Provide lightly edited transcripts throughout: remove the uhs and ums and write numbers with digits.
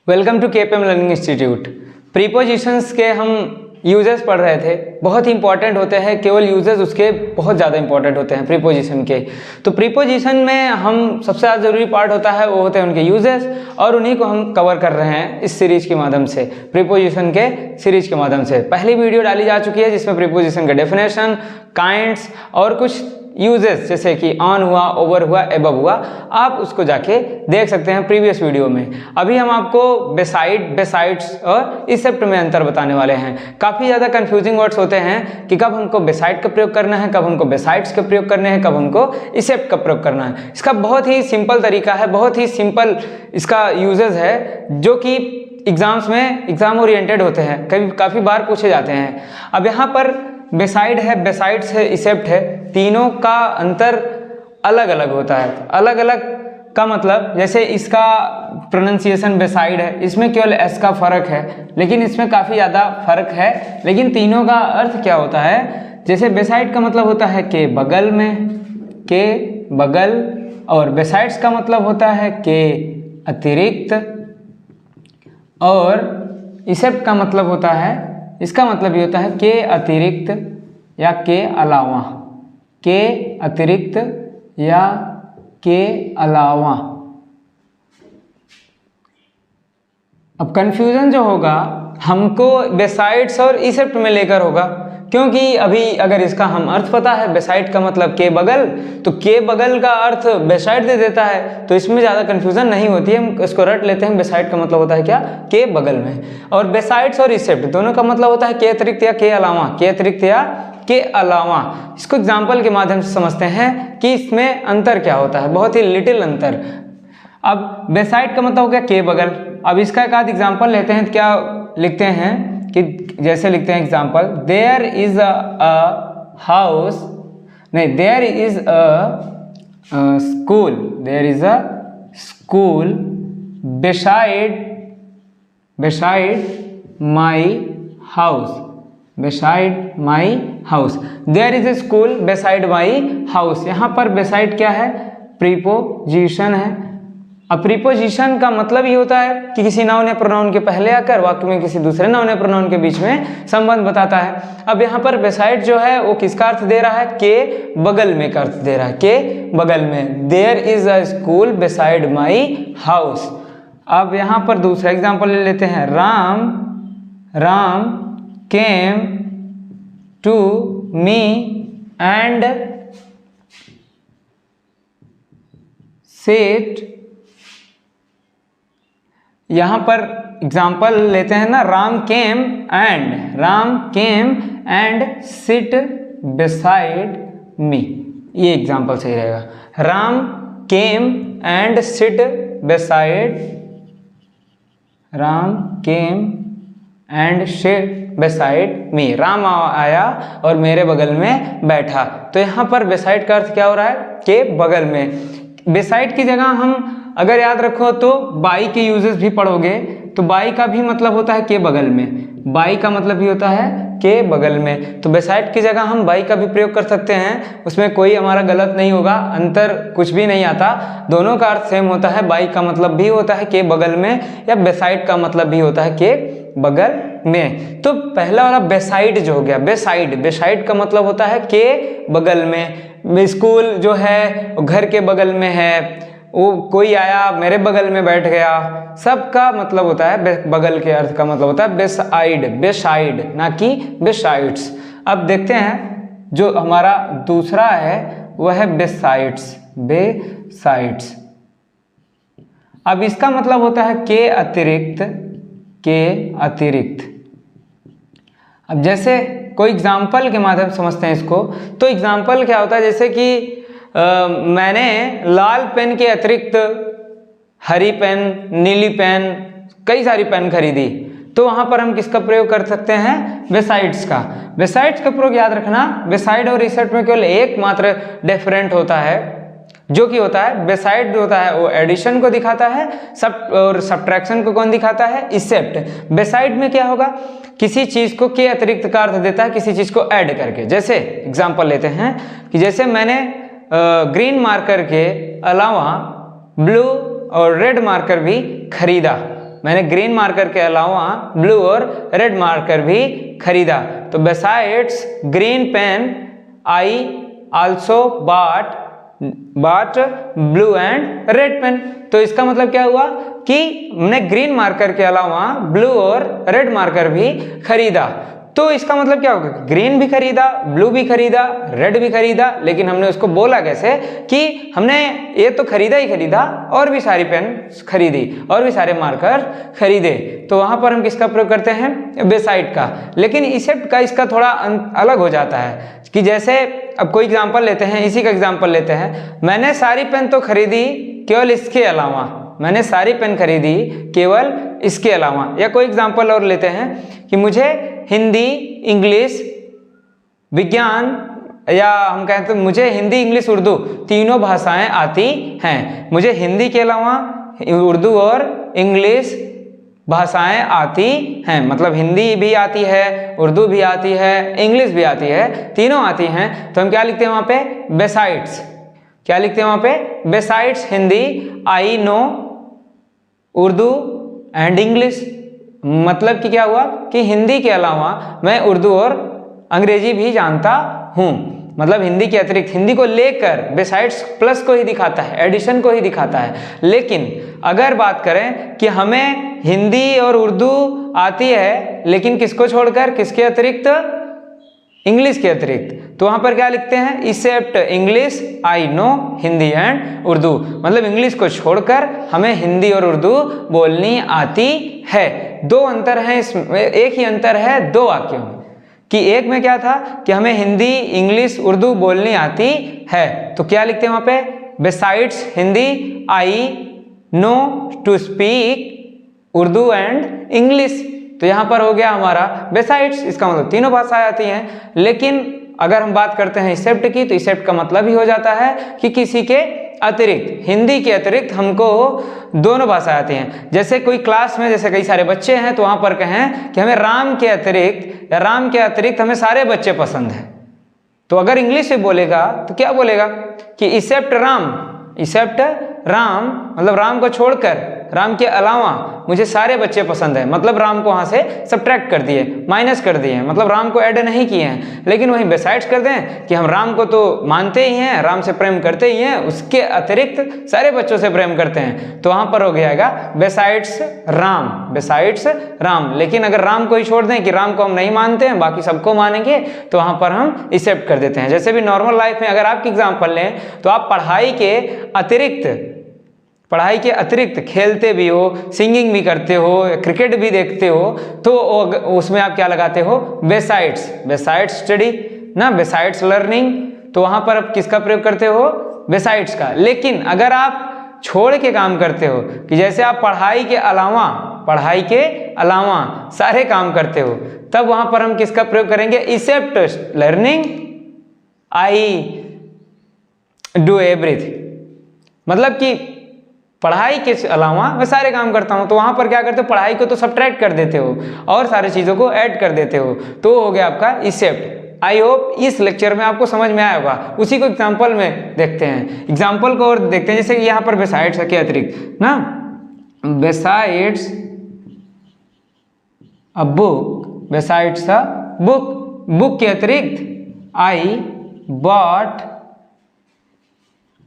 Welcome to KPM learning institute. Prepositions के हम uses पढ़ रहे थे, बहुत ही इंपॉर्टेंट होते हैं, केवल यूजेस उसके बहुत ज़्यादा इंपॉर्टेंट होते हैं प्रीपोजिशन के। तो प्रीपोजिशन में हम सबसे ज़्यादा ज़रूरी पार्ट होता है वो होते हैं उनके यूजेस, और उन्हीं को हम कवर कर रहे हैं इस सीरीज के माध्यम से, प्रीपोजिशन के सीरीज के माध्यम से। पहली वीडियो डाली जा चुकी है जिसमें प्रीपोजिशन का डेफिनेशन, काइंड्स और कुछ यूजेस जैसे कि ऑन हुआ, ओवर हुआ, एबव हुआ, आप उसको जाके देख सकते हैं प्रीवियस वीडियो में। अभी हम आपको बेसाइड, बेसाइड्स और इसेप्ट में अंतर बताने वाले हैं। काफ़ी ज़्यादा कंफ्यूजिंग वर्ड्स होते हैं कि कब हमको बेसाइड का प्रयोग करना है, कब हमको बेसाइड्स का प्रयोग करने हैं, कब हमको इसेप्ट का प्रयोग करना है। इसका बहुत ही सिंपल तरीका है, बहुत ही सिंपल इसका यूजेस है, जो कि एग्जाम्स में एग्जाम ओरिएंटेड होते हैं, कभी काफ़ी बार पूछे जाते हैं। अब यहाँ पर बेसाइड है, बेसाइड्स है, इसेप्ट है, तीनों का अंतर अलग अलग होता है। अलग अलग का मतलब जैसे इसका प्रोनाउंसिएशन बेसाइड है, इसमें केवल एस का फर्क है, लेकिन इसमें काफ़ी ज़्यादा फर्क है। लेकिन तीनों का अर्थ क्या होता है? जैसे बेसाइड का मतलब होता है के बगल में, के बगल, और बेसाइड्स का मतलब होता है के अतिरिक्त, और इसेप्ट का मतलब होता है, इसका मतलब ये होता है के अतिरिक्त या के अलावा, के अतिरिक्त या के अलावा। अब कंफ्यूजन जो होगा हमको बेसाइड्स और इसेप्ट में लेकर होगा, क्योंकि अभी अगर इसका हम अर्थ पता है, बेसाइड का मतलब के बगल, तो के बगल का अर्थ बेसाइड दे देता है, तो इसमें ज़्यादा कंफ्यूजन नहीं होती है, हम इसको रट लेते हैं। बेसाइड का मतलब होता है क्या? के बगल में। और बेसाइड्स और इसेप्ट दोनों का मतलब होता है के अतिरिक्त या के अलावा, के अतिरिक्त या के अलावा। इसको एग्जाम्पल के माध्यम से समझते हैं कि इसमें अंतर क्या होता है, बहुत ही लिटिल अंतर। अब बेसाइड का मतलब हो गया के बगल। अब इसका एक आध एग्जाम्पल लेते हैं, क्या लिखते हैं कि जैसे लिखते हैं example, there is a house, नहीं, there is a school, there is a school beside my house, beside my house, there is a school beside my house। यहाँ पर beside क्या है? प्रीपोजिशन है। अब प्रीपोजिशन का मतलब ये होता है कि किसी नाउन या प्रोनाउन के पहले आकर वाक्य में किसी दूसरे नाउन या प्रोनाउन के बीच में संबंध बताता है। अब यहाँ पर बेसाइड जो है वो किसका अर्थ दे रहा है? के बगल में का अर्थ दे रहा है, के बगल में। There is a school beside my house. अब यहाँ पर दूसरा एग्जाम्पल ले लेते हैं, Ram came to me and set. यहाँ पर एग्जाम्पल लेते हैं ना, Ram came and sit beside me, ये एग्जाम्पल सही रहेगा। Ram came and sit beside, Ram came and sit beside me. Ram आया और मेरे बगल में बैठा। तो यहाँ पर बेसाइड का अर्थ क्या हो रहा है? के बगल में। बेसाइड की जगह हम अगर याद रखो तो बाई के यूजेस भी पढ़ोगे, तो बाई का भी मतलब होता है के बगल में, बाई का मतलब भी होता है के बगल में। तो बेसाइड की जगह हम बाई का भी प्रयोग कर सकते हैं, उसमें कोई हमारा गलत नहीं होगा, अंतर कुछ भी नहीं आता, दोनों का अर्थ सेम होता है। बाई का मतलब भी होता है के बगल में, या बेसाइड का मतलब भी होता है के बगल में। तो पहला वाला बेसाइड जो हो गया, बेसाइड का मतलब होता है के बगल में। स्कूल जो है घर के बगल में है, वो कोई आया मेरे बगल में बैठ गया, सबका मतलब होता है बगल के अर्थ का मतलब होता है बेसाइड, ना कि बेसाइड्स। अब देखते हैं जो हमारा दूसरा है वह है बेसाइड्स। अब इसका मतलब होता है के अतिरिक्त। अब जैसे कोई एग्जाम्पल के माध्यम से समझते हैं इसको, तो एग्जाम्पल क्या होता है? जैसे कि मैंने लाल पेन के अतिरिक्त हरी पेन, नीली पेन, कई सारी पेन खरीदी, तो वहाँ पर हम किसका प्रयोग कर सकते हैं? बेसाइड्स का। बेसाइड्स का प्रयोग याद रखना, बेसाइड और इसेप्ट में केवल एक मात्र डिफरेंट होता है, जो कि होता है बेसाइड होता है वो एडिशन को दिखाता है, और सब्ट्रैक्शन को कौन दिखाता है? इसेप्ट। बेसाइड में क्या होगा? किसी चीज को के अतिरिक्त का अर्थ देता है, किसी चीज को ऐड करके। जैसे एग्जाम्पल लेते हैं कि जैसे मैंने ग्रीन मार्कर के अलावा ब्लू और रेड मार्कर भी खरीदा, मैंने ग्रीन मार्कर के अलावा ब्लू और रेड मार्कर भी खरीदा। तो besides green pen I also bought blue and red pen. तो इसका मतलब क्या हुआ कि मैंने ग्रीन मार्कर के अलावा ब्लू और रेड मार्कर भी खरीदा। तो इसका मतलब क्या होगा, ग्रीन भी खरीदा, ब्लू भी खरीदा, रेड भी खरीदा, लेकिन हमने उसको बोला कैसे कि हमने ये तो खरीदा ही खरीदा और भी सारी पेन खरीदी और भी सारे मार्कर खरीदे। तो वहां पर हम किसका प्रयोग करते हैं, बेसाइड का। लेकिन इसेप्ट का इसका थोड़ा अलग हो जाता है कि जैसे अब कोई एग्जाम्पल लेते हैं, इसी का एग्जाम्पल लेते हैं, मैंने सारी पेन तो खरीदी केवल इसके अलावा, मैंने सारी पेन खरीदी केवल इसके अलावा। या कोई एग्जाम्पल और लेते हैं कि मुझे हिंदी, इंग्लिश, विज्ञान, या हम कहते हैं मुझे हिंदी, इंग्लिश, उर्दू तीनों भाषाएं आती हैं। मुझे हिंदी के अलावा उर्दू और इंग्लिश भाषाएं आती हैं, मतलब हिंदी भी आती है, उर्दू भी आती है, इंग्लिश भी आती है, तीनों आती हैं। तो हम क्या लिखते हैं वहाँ पे, बेसाइड्स। क्या लिखते हैं वहाँ पे, besides Hindi I know Urdu and English. मतलब कि क्या हुआ कि हिंदी के अलावा मैं उर्दू और अंग्रेजी भी जानता हूँ। मतलब हिंदी के अतिरिक्त, हिंदी को लेकर बेसाइड्स प्लस को ही दिखाता है, एडिशन को ही दिखाता है। लेकिन अगर बात करें कि हमें हिंदी और उर्दू आती है, लेकिन किसको छोड़कर, किसके अतिरिक्त, इंग्लिश के अतिरिक्त, तो वहां पर क्या लिखते हैं, except English I know Hindi and Urdu. मतलब इंग्लिश को छोड़कर हमें हिंदी और उर्दू बोलनी आती है। दो अंतर है इसमें, एक ही अंतर है दो वाक्यों में, कि एक में क्या था कि हमें हिंदी, इंग्लिश, उर्दू बोलनी आती है। तो क्या लिखते हैं वहां पे, besides Hindi I know to speak Urdu and English. तो यहां पर हो गया हमारा बेसाइड्स, इसका मतलब तीनों भाषाएं आती हैं। लेकिन अगर हम बात करते हैं एक्सेप्ट की, तो एक्सेप्ट का मतलब ही हो जाता है कि किसी के अतिरिक्त, हिंदी के अतिरिक्त हमको दोनों भाषाएं आती हैं। जैसे कोई क्लास में जैसे कई सारे बच्चे हैं, तो वहां पर कहें कि हमें राम के अतिरिक्त, या राम के अतिरिक्त हमें सारे बच्चे पसंद हैं, तो अगर इंग्लिश में बोलेगा तो क्या बोलेगा कि एक्सेप्ट राम, एक्सेप्ट राम मतलब राम को छोड़कर, राम के अलावा मुझे सारे बच्चे पसंद है। मतलब राम को वहां से सब्ट्रैक्ट कर दिए, माइनस कर दिए, मतलब राम को ऐड नहीं किए हैं। लेकिन वहीं बेसाइड्स कर दें कि हम राम को तो मानते ही हैं, राम से प्रेम करते ही हैं, उसके अतिरिक्त सारे बच्चों से प्रेम करते हैं, तो वहां पर हो जाएगा बेसाइड्स राम, बेसाइड्स राम। लेकिन अगर राम को ही छोड़ दें कि राम को हम नहीं मानते हैं, बाकी सबको मानेंगे, तो वहां पर हम एक्सेप्ट कर देते हैं। जैसे भी नॉर्मल लाइफ में अगर आपकी एग्जाम्पल लें, तो आप पढ़ाई के अतिरिक्त खेलते भी हो, सिंगिंग भी करते हो, क्रिकेट भी देखते हो, तो उसमें आप क्या लगाते हो, बेसाइड्स, बेसाइड्स स्टडी ना, बेसाइड्स लर्निंग। तो वहां पर आप किसका प्रयोग करते हो, बेसाइड्स का। लेकिन अगर आप छोड़ के काम करते हो, कि जैसे आप पढ़ाई के अलावा सारे काम करते हो, तब वहां पर हम किसका प्रयोग करेंगे, except learning I do everything. मतलब कि पढ़ाई के अलावा मैं सारे काम करता हूं, तो वहां पर क्या करते हो, पढ़ाई को तो सब्ट्रैक्ट कर देते हो और सारी चीजों को ऐड कर देते हो, तो हो गया आपका एक्सेप्ट। आई होप इस लेक्चर में आपको समझ में आया होगा। उसी को एग्जाम्पल में देखते हैं, एग्जाम्पल को और देखते हैं। जैसे कि यहाँ पर बेसाइड्स के अतिरिक्त ना, besides a book, besides a book, book के अतिरिक्त I bought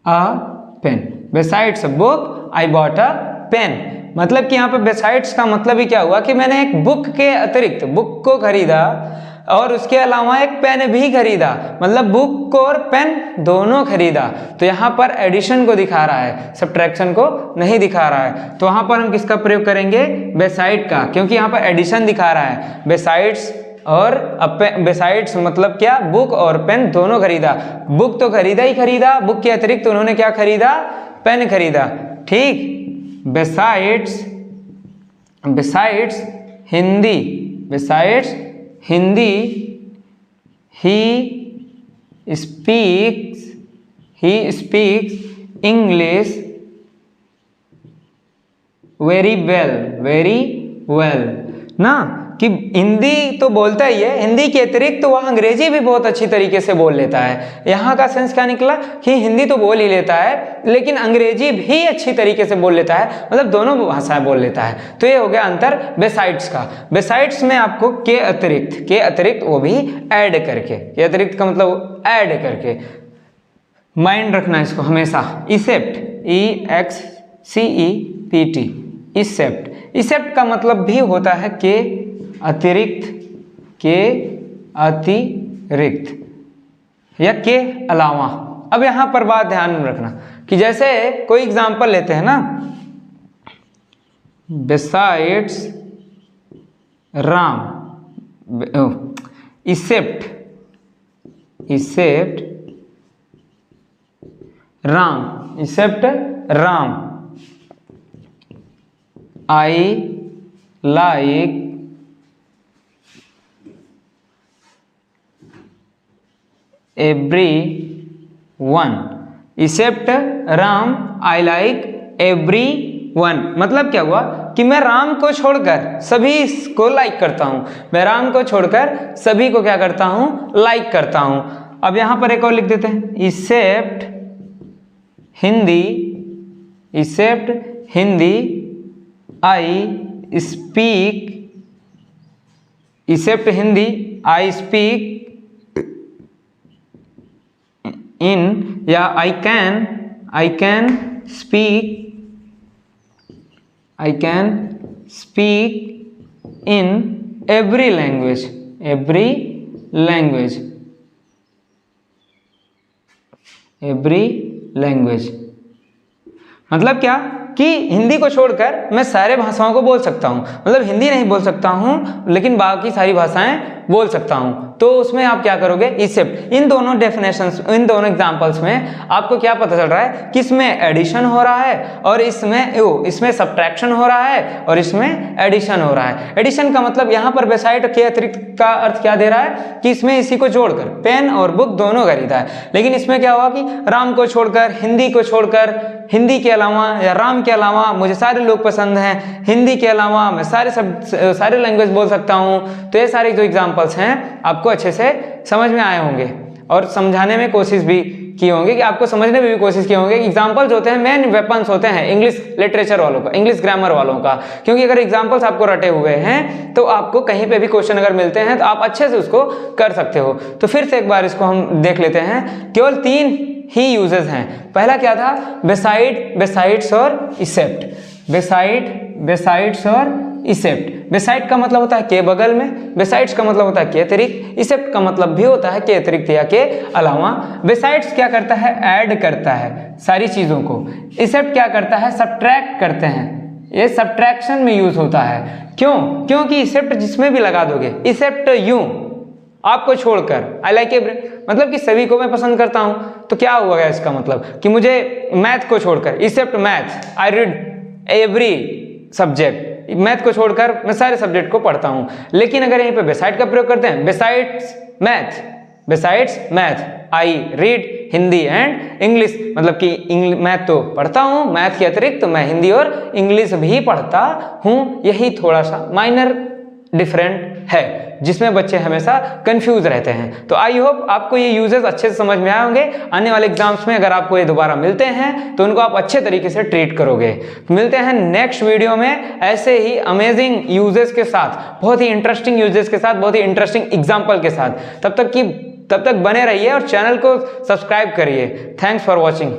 a pen, besides a book I bought a pen. मतलब कि यहाँ पे बेसाइड्स का मतलब ही क्या हुआ कि मैंने एक बुक के अतिरिक्त, बुक को खरीदा और उसके अलावा एक पेन भी खरीदा, मतलब बुक को और पेन दोनों खरीदा। तो यहाँ पर एडिशन को दिखा रहा है, सब्ट्रैक्शन को नहीं दिखा रहा है। तो वहां पर हम किसका प्रयोग करेंगे, बेसाइड का, क्योंकि यहाँ पर एडिशन दिखा रहा है। बेसाइड्स और बेसाइड्स मतलब क्या, बुक और पेन दोनों खरीदा। बुक तो खरीदा ही खरीदा, बुक के अतिरिक्त उन्होंने क्या खरीदा, पेन खरीदा। ठीक, besides Hindi, besides Hindi he speaks English very well ना। कि हिंदी तो बोलता ही है, हिंदी के अतिरिक्त तो वह अंग्रेजी भी बहुत अच्छी तरीके से बोल लेता है। यहाँ का सेंस क्या निकला कि हिंदी तो बोल ही लेता है लेकिन अंग्रेजी भी अच्छी तरीके से बोल लेता है, मतलब दोनों भाषाएं बोल लेता है। तो ये हो गया अंतर बेसाइड्स का। बेसाइड्स में आपको के अतिरिक्त वो भी ऐड करके, के अतिरिक्त का मतलब ऐड करके, माइंड रखना इसको हमेशा। इसेप्ट, EXCEPT, इसेप्ट का मतलब भी होता है के अतिरिक्त या के अलावा। अब यहाँ पर बात ध्यान में रखना कि जैसे कोई एग्जांपल लेते हैं ना, besides Ram, except Ram, I like everyone, except Ram I like everyone। मतलब क्या हुआ कि मैं राम को छोड़कर सभी को लाइक करता हूं, मैं राम को छोड़कर सभी को क्या करता हूं, लाइक करता हूं। अब यहां पर एक और लिख देते हैं, except Hindi I speak, except Hindi I speak in, या I can speak in every language। मतलब क्या कि हिंदी को छोड़कर मैं सारे भाषाओं को बोल सकता हूं, मतलब हिंदी नहीं बोल सकता हूं लेकिन बाकी सारी भाषाएं बोल सकता हूं। तो उसमें आप क्या करोगे, इसेप्ट। इन दोनों डेफिनेशंस, इन दोनों एग्जांपल्स में आपको क्या पता चल रहा है कि इसमें एडिशन हो रहा है और इसमें सब्ट्रैक्शन हो रहा है और इसमें एडिशन हो रहा है। एडिशन का मतलब यहाँ पर बेसाइड के अतिरिक्त का अर्थ क्या दे रहा है कि इसमें इसी को जोड़कर पेन और बुक दोनों खरीदा है। लेकिन इसमें क्या हुआ कि राम को छोड़कर, हिंदी को छोड़कर, हिंदी के अलावा या राम के अलावा मुझे सारे लोग पसंद हैं, हिंदी के अलावा मैं सारे लैंग्वेज बोल सकता हूं। तो ये सारे जो एग्जांपल्स हैं आपको अच्छे से समझ में आए होंगे और समझाने में कोशिश भी की होंगी, कि आपको समझने में भी कोशिश किए होंगे। एग्जांपल्स होते हैं, मेन वेपन्स होते हैं इंग्लिश लिटरेचर वालों का, इंग्लिश ग्रामर वालों का, क्योंकि अगर एग्जांपल्स आपको रटे हुए हैं तो आपको कहीं पे भी क्वेश्चन अगर मिलते हैं तो आप अच्छे से उसको कर सकते हो। तो फिर से एक बार इसको हम देख लेते हैं। केवल 3 ही यूजेस हैं। पहला क्या था, बेसाइड्स और इसेप्ट। बेसाइड्स और इसेप्ट। बेसाइड का मतलब होता है के बगल में, बेसाइड्स का मतलब होता है के अतिरिक्त, इसेप्ट का मतलब भी होता है के अतिरिक्त या के अलावा। बेसाइड्स क्या करता है, ऐड करता है सारी चीजों को। इसेप्ट क्या करता है, सब्ट्रैक्ट करते हैं। ये सब्ट्रैक्शन में यूज होता है। क्योंकि इसेप्ट जिसमें भी लगा दोगे, इसेप्ट यू, आपको छोड़कर, आई लाइक मतलब कि सभी को मैं पसंद करता हूं, तो क्या हुआ इसका मतलब कि मुझे मैथ को छोड़कर, except math, I read every subject, math को छोड़कर मैं सारे सब्जेक्ट को पढ़ता हूं। लेकिन अगर यहीं पे बेसाइड का प्रयोग करते हैं, besides math, I read Hindi and English, मतलब कि मैथ तो पढ़ता हूं, मैथ के अतिरिक्त तो मैं हिंदी और इंग्लिश भी पढ़ता हूं। यही थोड़ा सा माइनर डिफरेंट है जिसमें बच्चे हमेशा कंफ्यूज रहते हैं। तो आई होप आपको ये यूजेस अच्छे से समझ में आए होंगे। आने वाले एग्जाम्स में अगर आपको ये दोबारा मिलते हैं तो उनको आप अच्छे तरीके से ट्रीट करोगे। मिलते हैं नेक्स्ट वीडियो में ऐसे ही अमेजिंग यूजेस के साथ, बहुत ही इंटरेस्टिंग यूजेस के साथ, बहुत ही इंटरेस्टिंग एग्जाम्पल के साथ। तब तक बने रहिए और चैनल को सब्सक्राइब करिए। Thanks for watching.